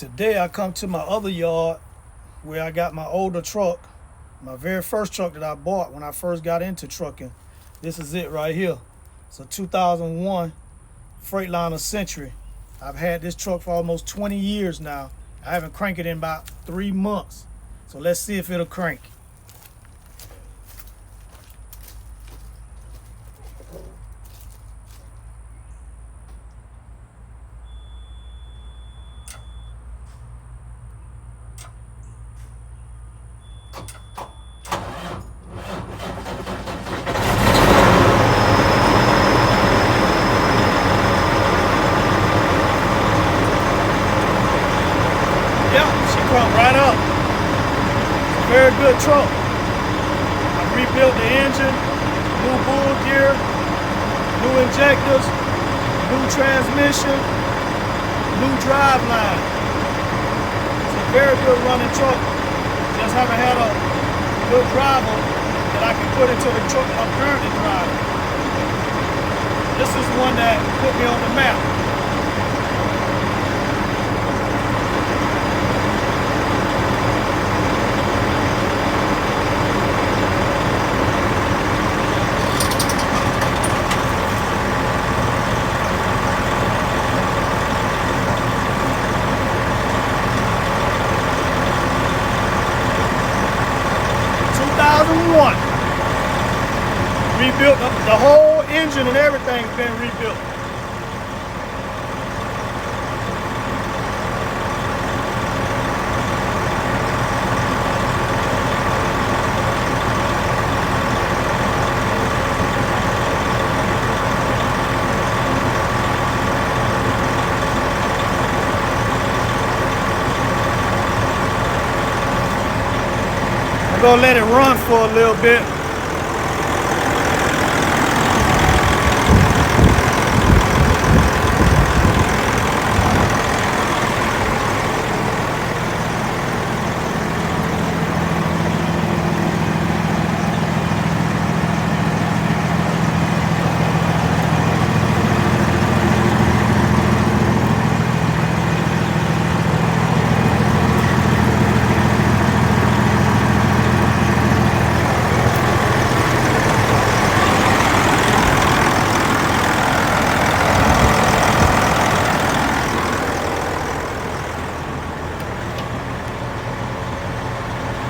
Today I come to my other yard where I got my older truck, my very first truck that I bought when I first got into trucking. This is it right here. It's a 2001 Freightliner Century. I've had this truck for almost 20 years now. I haven't cranked it in about 3 months. So let's see if it'll crank. Yeah, she cranked right up. It's a very good truck. I rebuilt the engine, new bull gear, new injectors, new transmission, new driveline. It's a very good running truck. Just haven't had a good driver that I can put into the truck I'm currently driving. This is one that put me on the map. Rebuilt the whole engine and everything's been rebuilt. I'm gonna let it run for a little bit.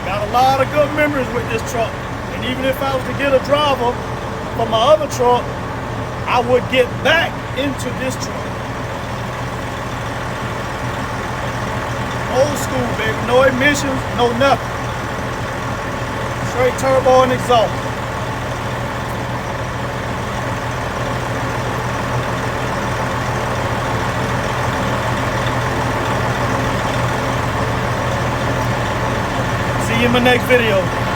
Got a lot of good memories with this truck. And even if I was to get a driver for my other truck, I would get back into this truck. Old school, baby. No emissions, no nothing. Straight turbo and exhaust. See you in my next video.